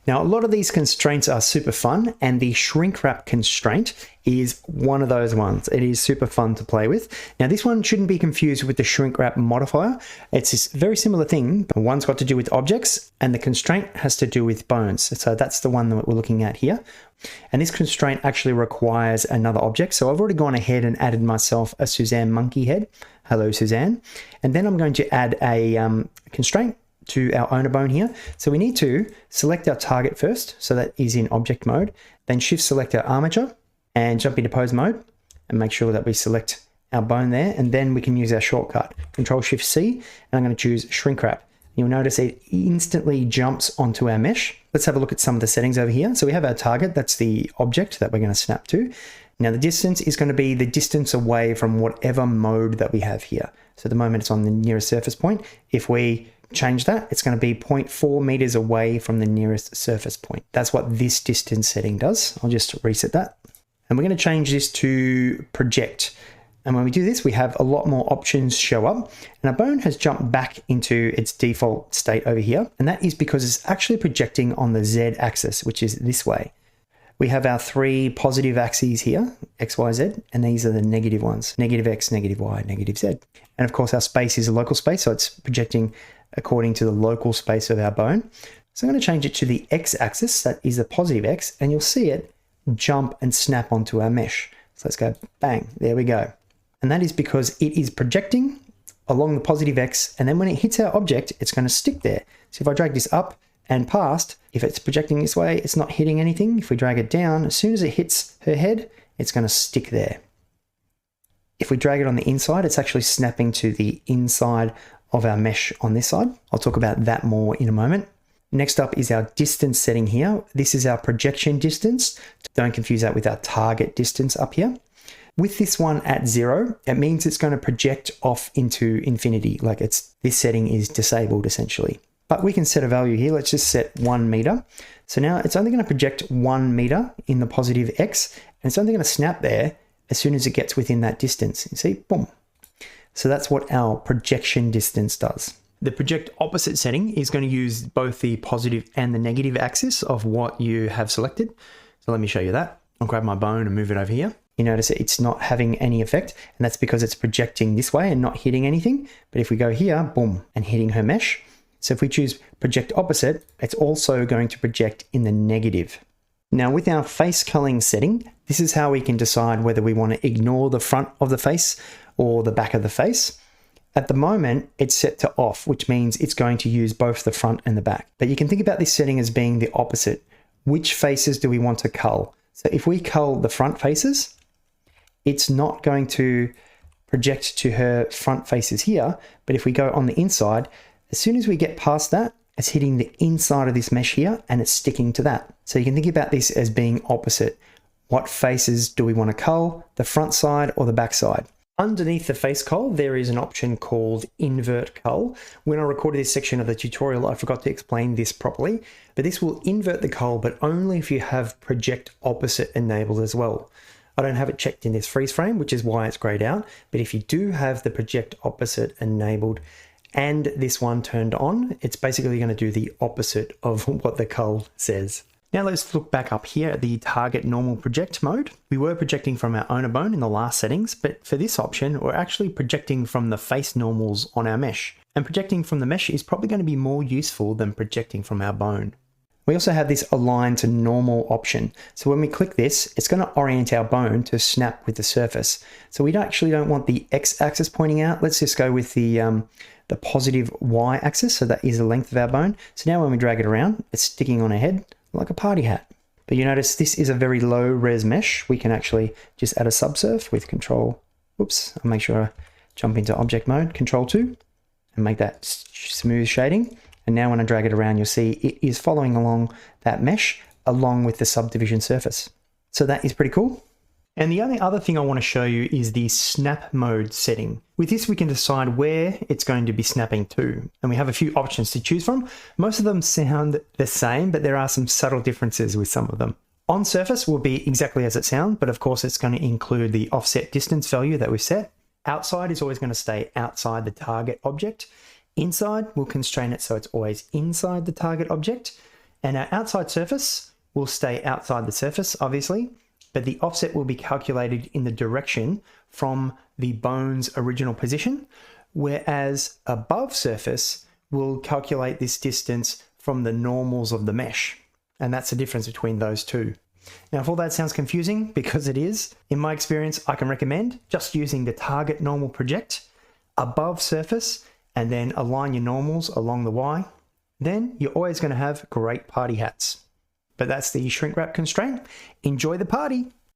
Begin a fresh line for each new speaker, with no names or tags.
Now, a lot of these constraints are super fun, and the shrink wrap constraint is one of those ones. It is super fun to play with. Now, this one shouldn't be confused with the shrink wrap modifier. It's this very similar thing, but one's got to do with objects, and the constraint has to do with bones. So that's the one that we're looking at here. And this constraint actually requires another object. So I've already gone ahead and added myself a Suzanne monkey head. Hello, Suzanne. And then I'm going to add a constraint to our owner bone here. So we need to select our target first. So that is in object mode. Then shift select our armature and jump into pose mode and make sure that we select our bone there. And then we can use our shortcut, Control Shift C, and I'm going to choose shrink wrap. You'll notice it instantly jumps onto our mesh. Let's have a look at some of the settings over here. So we have our target, that's the object that we're going to snap to. Now the distance is going to be the distance away from whatever mode that we have here. So at the moment it's on the nearest surface point. If we change that, it's going to be 0.4 meters away from the nearest surface point. That's what this distance setting does. I'll just reset that. And we're going to change this to project. And when we do this, we have a lot more options show up, and our bone has jumped back into its default state over here. And that is because it's actually projecting on the Z axis, which is this way. We have our three positive axes here, X, Y, Z, and these are the negative ones, negative X, negative Y, negative Z. And of course, our space is a local space, so it's projecting according to the local space of our bone. So I'm going to change it to the X axis, that is the positive X, and you'll see it jump and snap onto our mesh. So let's go bang, there we go. And that is because it is projecting along the positive X, and then when it hits our object, it's going to stick there. So if I drag this up and past, if it's projecting this way, it's not hitting anything. If we drag it down, as soon as it hits her head, it's going to stick there. If we drag it on the inside, it's actually snapping to the inside of our mesh on this side. I'll talk about that more in a moment. Next up is our distance setting here. This is our projection distance. Don't confuse that with our target distance up here. With this one at 0, it means it's going to project off into infinity. Like this setting is disabled essentially. But we can set a value here. Let's just set 1 meter. So now it's only going to project 1 meter in the positive X, and it's only going to snap there as soon as it gets within that distance. You see, boom. So that's what our projection distance does. The project opposite setting is going to use both the positive and the negative axis of what you have selected. So let me show you that. I'll grab my bone and move it over here. You notice it's not having any effect, and that's because it's projecting this way and not hitting anything. But if we go here, boom, and hitting her mesh. So if we choose project opposite, it's also going to project in the negative. Now with our face culling setting, this is how we can decide whether we want to ignore the front of the face or the back of the face. At the moment, it's set to off, which means it's going to use both the front and the back. But you can think about this setting as being the opposite. Which faces do we want to cull? So if we cull the front faces, it's not going to project to her front faces here. But if we go on the inside, as soon as we get past that, it's hitting the inside of this mesh here and it's sticking to that. So you can think about this as being opposite. What faces do we want to cull? The front side or the back side? Underneath the face cull, there is an option called invert cull. When I recorded this section of the tutorial, I forgot to explain this properly, but this will invert the cull, but only if you have project opposite enabled as well. I don't have it checked in this freeze frame, which is why it's grayed out. But if you do have the project opposite enabled and this one turned on, it's basically going to do the opposite of what the cull says. Now let's look back up here at the target normal project mode. We were projecting from our owner bone in the last settings, but for this option, we're actually projecting from the face normals on our mesh. And projecting from the mesh is probably going to be more useful than projecting from our bone. We also have this align to normal option. So when we click this, it's going to orient our bone to snap with the surface. So we actually don't want the X axis pointing out. Let's just go with the positive Y axis. So that is the length of our bone. So now when we drag it around, it's sticking on our head like a party hat. But you notice this is a very low res mesh. We can actually just add a subsurf with control. Whoops, I'll make sure I jump into object mode, control 2, and make that smooth shading. And now when I drag it around, you'll see it is following along that mesh along with the subdivision surface. So that is pretty cool. And the only other thing I want to show you is the snap mode setting. With this, we can decide where it's going to be snapping to. And we have a few options to choose from. Most of them sound the same, but there are some subtle differences with some of them. On surface will be exactly as it sounds, but of course it's going to include the offset distance value that we've set. Outside is always going to stay outside the target object. Inside, we'll constrain it so it's always inside the target object. And our outside surface will stay outside the surface, obviously, but the offset will be calculated in the direction from the bone's original position, whereas above surface will calculate this distance from the normals of the mesh. And that's the difference between those two. Now, if all that sounds confusing, because it is, in my experience, I can recommend just using the target normal project above surface and then align your normals along the Y. Then you're always going to have great party hats. But that's the shrink wrap constraint. Enjoy the party.